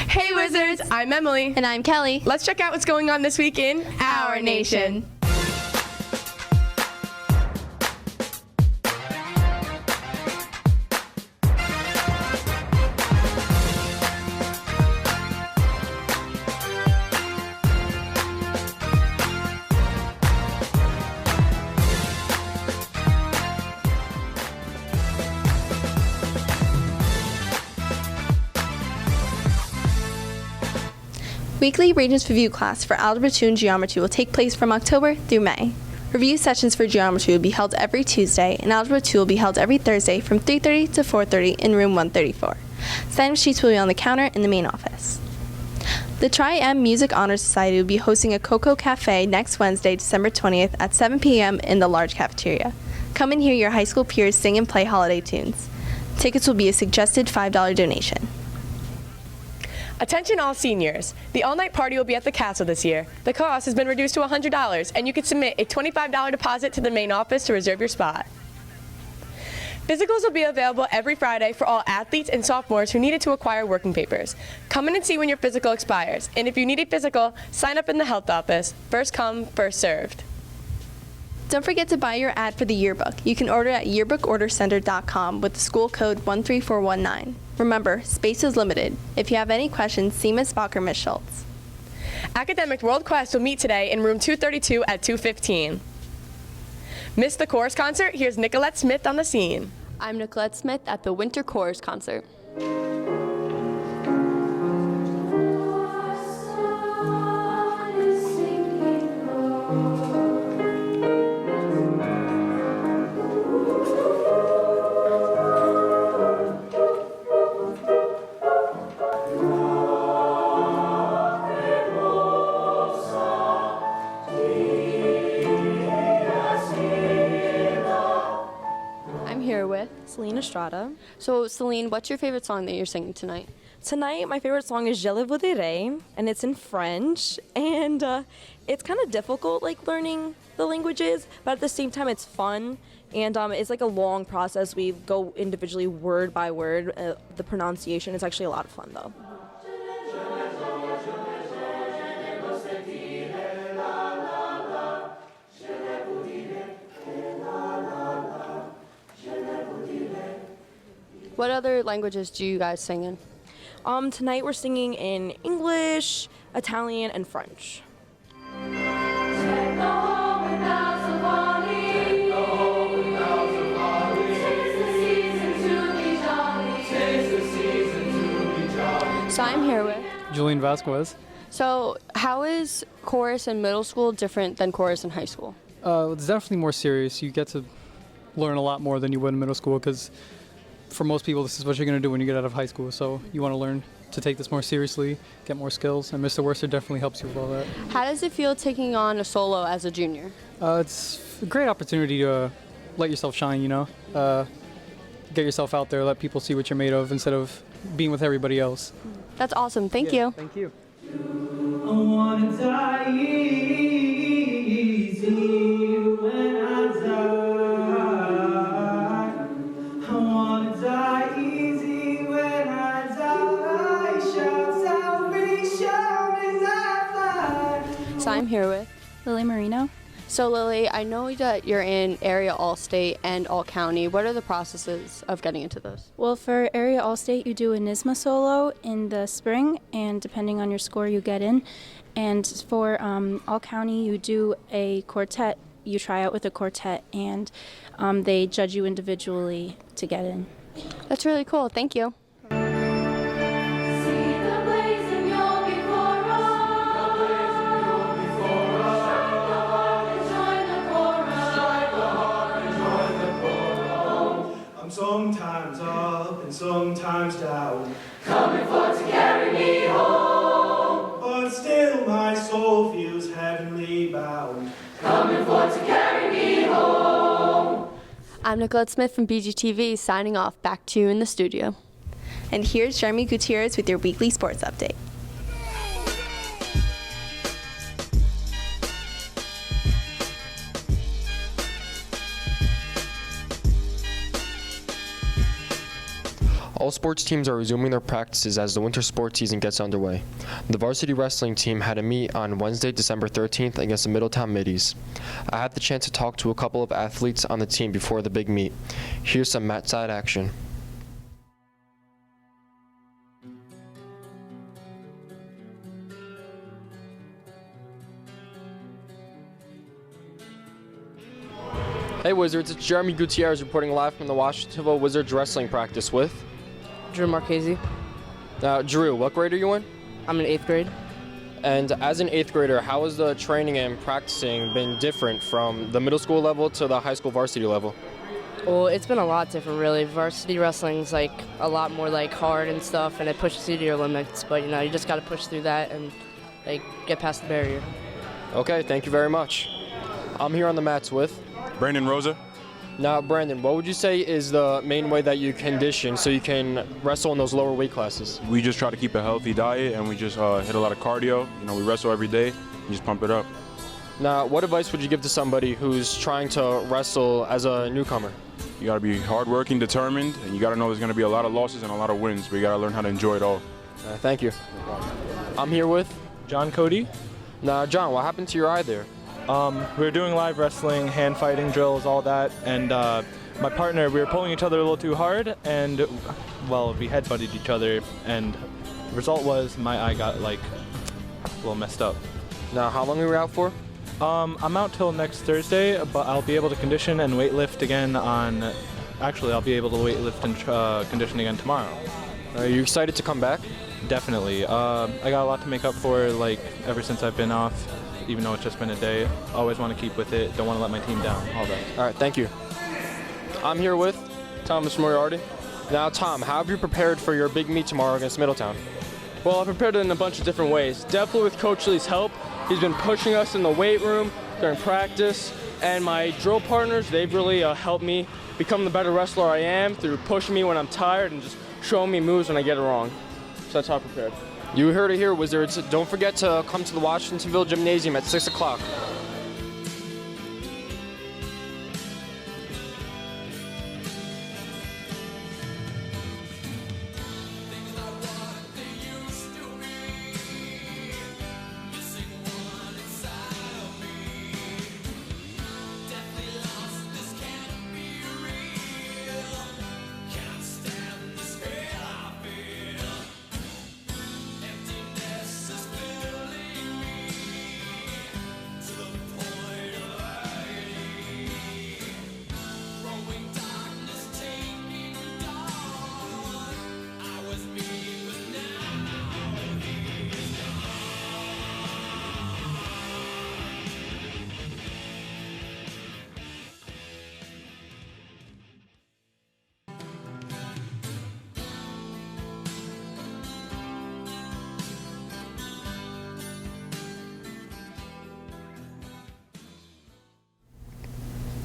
Hey Wizards, I'm Emily. And I'm Kelly. Let's check out what's going on this week in Our Nation. Weekly Regents Review class for Algebra 2 and Geometry will take place from October through May. Review sessions for Geometry will be held every Tuesday, and Algebra 2 will be held every Thursday from 3:30 to 4:30 in room 134. Sign-up sheets will be on the counter in the main office. The Tri-M Music Honor Society will be hosting a Cocoa Cafe next Wednesday, December 20th at 7 p.m. in the large cafeteria. Come and hear your high school peers sing and play holiday tunes. Tickets will be a suggested $5 donation. Attention all seniors. The all-night party will be at the castle this year. The cost has been reduced to $100, and you can submit a $25 deposit to the main office to reserve your spot. Physicals will be available every Friday for all athletes and sophomores who needed to acquire working papers. Come in and see when your physical expires. And if you need a physical, sign up in the health office. First come, first served. Don't forget to buy your ad for the yearbook. You can order at yearbookordercenter.com with the school code 13419. Remember, space is limited. If you have any questions, see Ms. Bach or Ms. Schultz. Academic World Quest will meet today in room 232 at 2:15. Missed the chorus concert? Here's Nicolette Smith on the scene. I'm Nicolette Smith at the Winter Chorus Concert. Celine Estrada. So, Celine, what's your favorite song that you're singing tonight? Tonight, my favorite song is Je le voudrais, and it's in French, and it's kind of difficult, like, learning the languages, but at the same time, it's fun, and it's like a long process. We go individually word by word. The pronunciation is actually a lot of fun, though. What other languages do you guys sing in? Tonight we're singing in English, Italian, and French. So I'm here with Julian Vasquez. So how is chorus in middle school different than chorus in high school? It's definitely more serious. You get to learn a lot more than you would in middle school because for most people, this is what you're going to do when you get out of high school. So you want to learn to take this more seriously, get more skills, and Mr. Worcester definitely helps you with all that. How does it feel taking on a solo as a junior? It's a great opportunity to let yourself shine, get yourself out there, let people see what you're made of instead of being with everybody else. That's awesome. Thank you. Thank you. I wanna die easy when I die. I wanna die easy when I die. Shout salvation as I fly. So I'm here with Lily Marino. So Lily, I know that you're in area all-state and all-county. What are the processes of getting into those? Well, for area all-state, you do a NYSSMA solo in the spring, and depending on your score, you get in. And for all-county, you do a quartet. You try out with a quartet, and they judge you individually to get in. That's really cool. Thank you. Sometimes up and sometimes down, coming for to carry me home. But still my soul feels heavenly bound, coming for to carry me home. I'm Nicolette Smith from BGTV signing off. Back to you in the studio. And here's Jeremy Gutierrez with your weekly sports update. All sports teams are resuming their practices as the winter sports season gets underway. The varsity wrestling team had a meet on Wednesday, December 13th against the Middletown Middies. I had the chance to talk to a couple of athletes on the team before the big meet. Here's some mat side action. Hey Wizards, it's Jeremy Gutierrez reporting live from the Washingtonville Wizards wrestling practice with Drew Marchese. Drew, what grade are you in? I'm in 8th grade. And as an 8th grader, how has the training and practicing been different from the middle school level to the high school varsity level? Well, it's been a lot different, really. Varsity wrestling's like a lot more like hard and stuff, and it pushes you to your limits. But you know, you just got to push through that and like get past the barrier. Okay, thank you very much. I'm here on the mats with Brandon Rosa. Now, Brandon, what would you say is the main way that you condition so you can wrestle in those lower weight classes? We just try to keep a healthy diet, and we just hit a lot of cardio. You know, we wrestle every day and just pump it up. Now, what advice would you give to somebody who's trying to wrestle as a newcomer? You got to be hardworking, determined, and you got to know there's going to be a lot of losses and a lot of wins, but you got to learn how to enjoy it all. Thank you. I'm here with John Cody. Now, John, what happened to your eye there? We were doing live wrestling, hand fighting drills, all that, and my partner, we were pulling each other a little too hard, and well, we head-butted each other, and the result was my eye got like a little messed up. Now, how long were you out for? I'm out till next Thursday, but I'll be able to condition and weightlift again on. Actually, I'll be able to weightlift and condition again tomorrow. Are you excited to come back? Definitely. I got a lot to make up for, like ever since I've been off. Even though it's just been a day, always want to keep with it, don't want to let my team down, all that. All right, thank you. I'm here with Thomas Moriarty. Now, Tom, how have you prepared for your big meet tomorrow against Middletown? Well, I've prepared it in a bunch of different ways. Definitely with Coach Lee's help. He's been pushing us in the weight room during practice, and my drill partners, they've really helped me become the better wrestler I am through pushing me when I'm tired and just showing me moves when I get it wrong. So that's how I prepared. You heard it here, Wizards. Don't forget to come to the Washingtonville Gymnasium at 6 o'clock.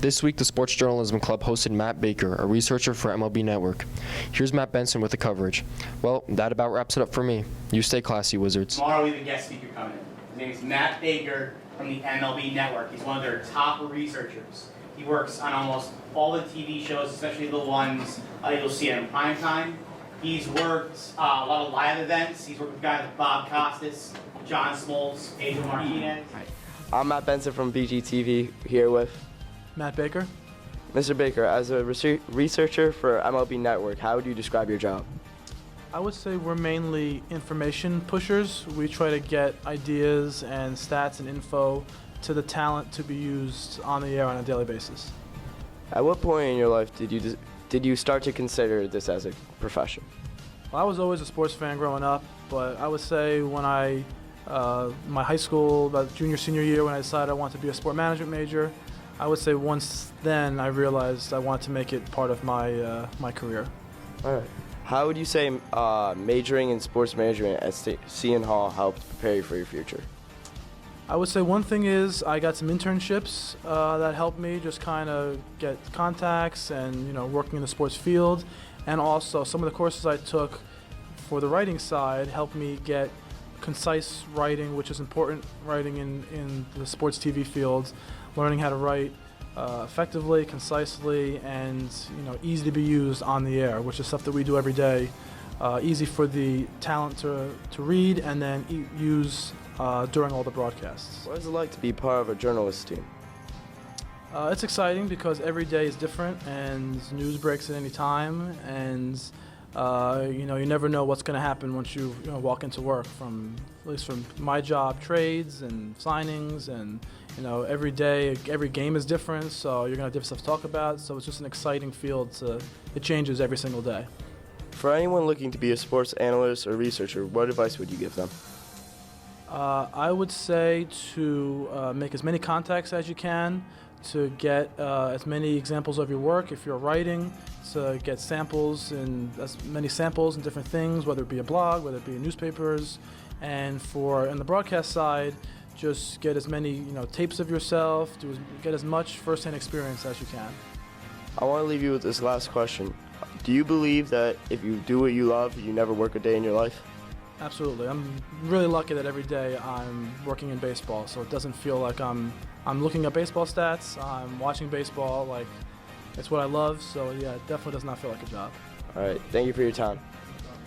This week, the Sports Journalism Club hosted Matt Baker, a researcher for MLB Network. Here's Matt Benson with the coverage. Well, that about wraps it up for me. You stay classy, Wizards. Tomorrow we have a guest speaker coming in. His name is Matt Baker from the MLB Network. He's one of their top researchers. He works on almost all the TV shows, especially the ones you'll see in prime time. He's worked a lot of live events. He's worked with guys like Bob Costas, John Smoltz, Pedro Martinez. Hi. I'm Matt Benson from BGTV, here with Matt Baker. Mr. Baker, as a researcher for MLB Network, how would you describe your job? I would say we're mainly information pushers. We try to get ideas and stats and info to the talent to be used on the air on a daily basis. At what point in your life did you start to consider this as a profession? Well, I was always a sports fan growing up, but I would say when my high school, about junior, senior year, when I decided I wanted to be a sport management major, I would say once then I realized I wanted to make it part of my my career. All right. How would you say majoring in sports management at Seton Hall helped prepare you for your future? I would say one thing is I got some internships that helped me just kind of get contacts and working in the sports field, and also some of the courses I took for the writing side helped me get concise writing, which is important writing in the sports TV field, learning how to write effectively, concisely, and easy to be used on the air, which is stuff that we do every day. Easy for the talent to read and then use during all the broadcasts. What is it like to be part of a journalist team? It's exciting because every day is different and news breaks at any time, and you never know what's going to happen once you walk into work. At least from my job, trades and signings, and every day, every game is different, so you're going to have different stuff to talk about. So it's just an exciting field. It changes every single day. For anyone looking to be a sports analyst or researcher, what advice would you give them? I would say to make as many contacts as you can, to get as many examples of your work. If you're writing, to get samples and as many samples and different things, whether it be a blog, whether it be in newspapers. And in the broadcast side, just get as many tapes of yourself, get as much first-hand experience as you can. I want to leave you with this last question. Do you believe that if you do what you love, you never work a day in your life? Absolutely. I'm really lucky that every day I'm working in baseball, so it doesn't feel like I'm looking at baseball stats, I'm watching baseball, like it's what I love, so yeah, it definitely does not feel like a job. All right, thank you for your time.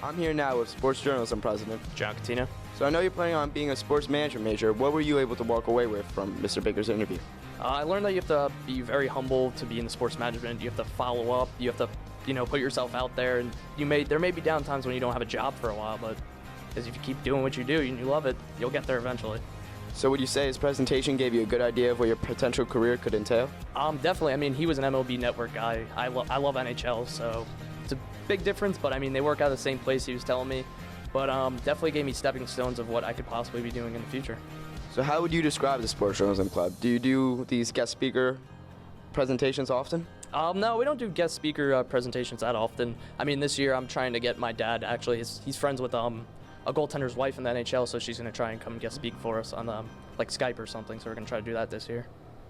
I'm here now with sports journalism president John Catino. So I know you're planning on being a sports management major. What were you able to walk away with from Mr. Baker's interview? I learned that you have to be very humble to be in the sports management. You have to follow up. You have to, put yourself out there. And there may be down times when you don't have a job for a while, but if you keep doing what you do and you love it, you'll get there eventually. So would you say his presentation gave you a good idea of what your potential career could entail? Definitely. I mean, he was an MLB Network guy. I love NHL, so it's a big difference, but I mean, they work out of the same place, he was telling me. But definitely gave me stepping stones of what I could possibly be doing in the future. So how would you describe the Sports Journalism Club? Do you do these guest speaker presentations often? No, we don't do guest speaker presentations that often. I mean, this year I'm trying to get my dad, actually, he's friends with a goaltender's wife in the NHL, so she's going to try and come guest speak for us on like Skype or something, so we're going to try to do that this year.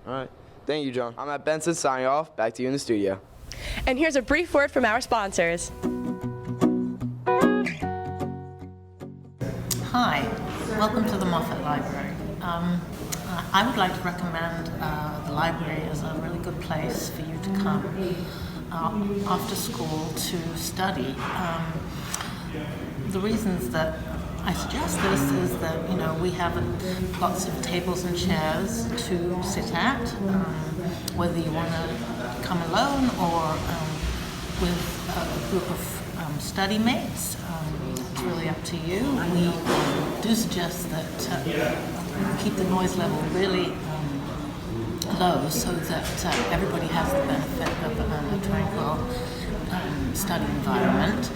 All right. Thank you, John. I'm Matt Benson signing off. Back to you in the studio. And here's a brief word from our sponsors. Hi, welcome to the Moffat Library. I would like to recommend the library as a really good place for you to come after school to study. The reasons that I suggest this is that we have lots of tables and chairs to sit at, whether you want to come alone or with a group of study mates. It's really up to you. We do suggest that keep the noise level really low so that everybody has the benefit of a tranquil study environment.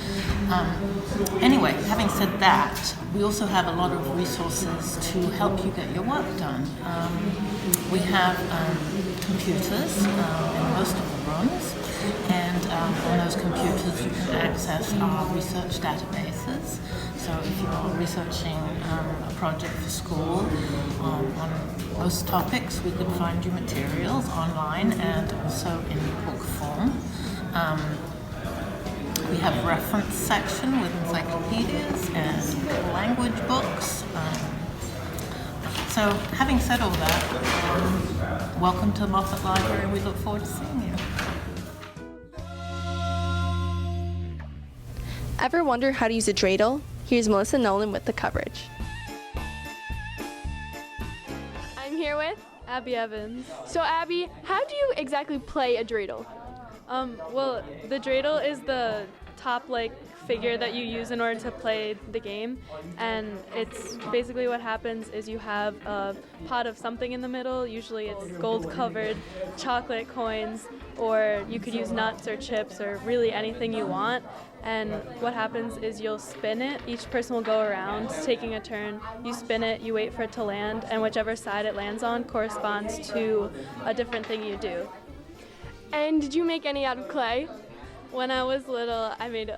Anyway, having said that, we also have a lot of resources to help you get your work done. We have computers in most of the rooms, and on those computers you can access our research databases. So if you're researching a project for school on most topics, we can find you materials online and also in book form. We have a reference section with encyclopedias and language books. So having said all that, welcome to the Moffat Library, and we look forward to seeing you. Ever wonder how to use a dreidel? Here's Melissa Nolan with the coverage. I'm here with Abby Evans. So Abby, how do you exactly play a dreidel? Well, the dreidel is the top figure that you use in order to play the game, and it's basically what happens is you have a pot of something in the middle. Usually it's gold-covered chocolate coins, or you could use nuts or chips or really anything you want. And what happens is you'll spin it. Each person will go around taking a turn. You spin it, you wait for it to land, and whichever side it lands on corresponds to a different thing you do. And did you make any out of clay? When I was little, I made,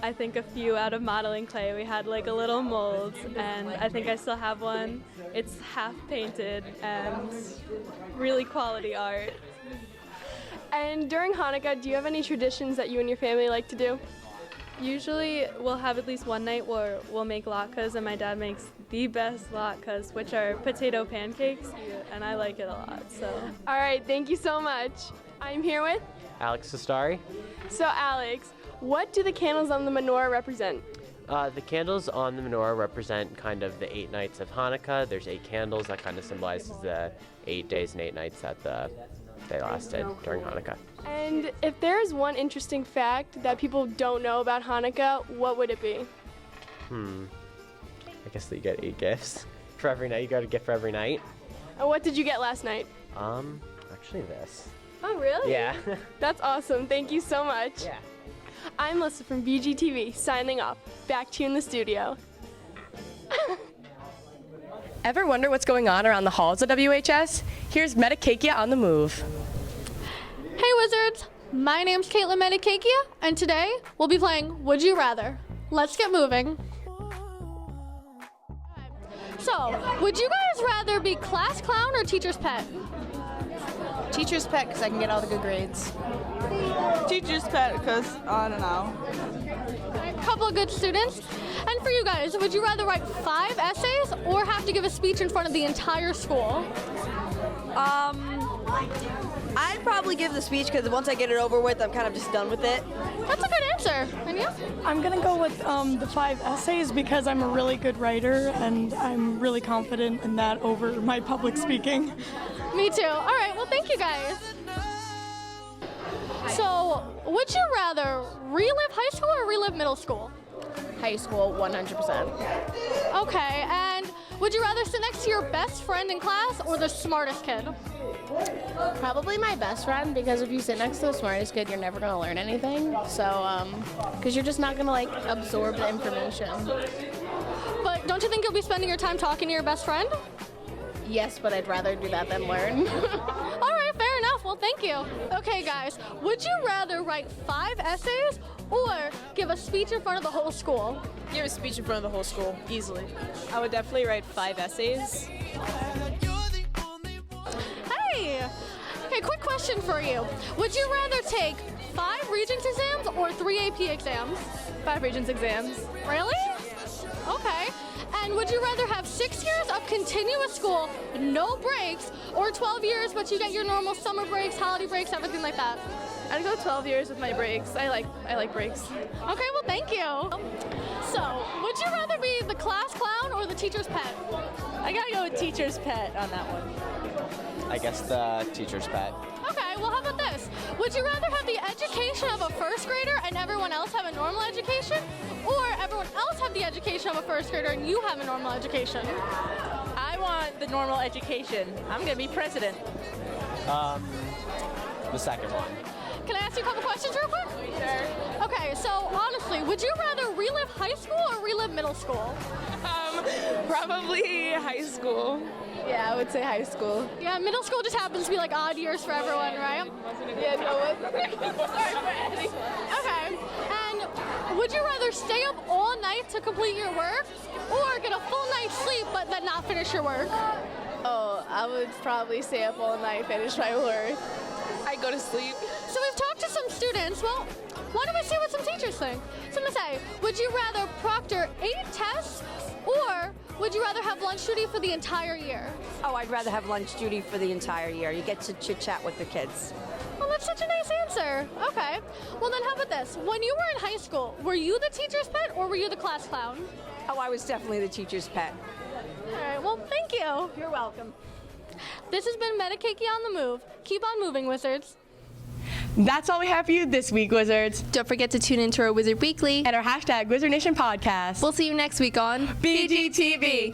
I think, a few out of modeling clay. We had a little mold, and I think I still have one. It's half painted and really quality art. And during Hanukkah, do you have any traditions that you and your family like to do? Usually we'll have at least one night where we'll make latkes, and my dad makes the best latkes, which are potato pancakes, and I like it a lot. So. All right, thank you so much. I'm here with. Alex Sestari. So Alex, what do the candles on the menorah represent? The candles on the menorah represent kind of the 8 nights of Hanukkah. There's 8 candles that kind of symbolizes the 8 days and 8 nights that they lasted during Hanukkah. And if there is one interesting fact that people don't know about Hanukkah, what would it be? I guess that you get 8 gifts for every night. You got a gift for every night. And what did you get last night? Actually this. Oh, really? Yeah. That's awesome. Thank you so much. Yeah. I'm Melissa from BGTV, signing off. Back to you in the studio. Ever wonder what's going on around the halls of WHS? Here's Metakakia on the move. Hey Wizards, my name's Caitlin Metakakia, and today we'll be playing Would You Rather. Let's get moving. So, would you guys rather be class clown or teacher's pet? Teacher's pet because I can get all the good grades. Teacher's pet because, I don't know. A couple of good students. And for you guys, would you rather write 5 essays or have to give a speech in front of the entire school? I'd probably give the speech because once I get it over with, I'm kind of just done with it. That's a good answer. And you? I'm going to go with the 5 essays because I'm a really good writer and I'm really confident in that over my public speaking. Me too. All right, well, thank you guys. So, would you rather relive high school or relive middle school? High school, 100%. Okay, and would you rather sit next to your best friend in class or the smartest kid? Probably my best friend, because if you sit next to the smartest kid, you're never going to learn anything. So, because you're just not going to, like, absorb the information. But don't you think you'll be spending your time talking to your best friend? Yes, but I'd rather do that than learn. All right, fair enough. Well, thank you. Okay, guys, would you rather write 5 essays or give a speech in front of the whole school? Give a speech in front of the whole school, easily. I would definitely write 5 essays. Hey! Okay, quick question for you. Would you rather take 5 Regents exams or 3 AP exams? 5 Regents exams. Really? Okay. And would you rather have 6 years of continuous school, no breaks, or 12 years but you get your normal summer breaks, holiday breaks, everything like that? I'd go 12 years with my breaks. I like breaks. Okay, well, thank you. So, would you rather be the class clown or the teacher's pet? I gotta go with teacher's pet on that one. I guess the teacher's pet. Okay, well, how about this? Would you rather have the education of a first grader and everyone else have a normal education? Or everyone else have the education of a first grader and you have a normal education? I want the normal education. I'm gonna be president. The second one. Can I ask you a couple questions real quick? Sure. Okay, so honestly, would you rather relive high school or relive middle school? Probably high school. Yeah, I would say high school. Yeah, middle school just happens to be like odd years for everyone, right? Yeah, no, Okay, and would you rather stay up all night to complete your work or get a full night's sleep but then not finish your work? Oh, I would probably stay up all night, finish my work. I go to sleep. So we've talked to some students. Well, why don't we see what some teachers think? So I'm gonna say, would you rather proctor 8 tests or would you rather have lunch duty for the entire year? Oh, I'd rather have lunch duty for the entire year. You get to chit-chat with the kids. Well, that's such a nice answer. Okay. Well, then how about this? When you were in high school, were you the teacher's pet or were you the class clown? Oh, I was definitely the teacher's pet. All right, well, thank you. You're welcome. This has been Metakakia on the Move. Keep on moving, Wizards. That's all we have for you this week, Wizards. Don't forget to tune into our Wizard Weekly and our #WizardNation podcast. We'll see you next week on BGTV.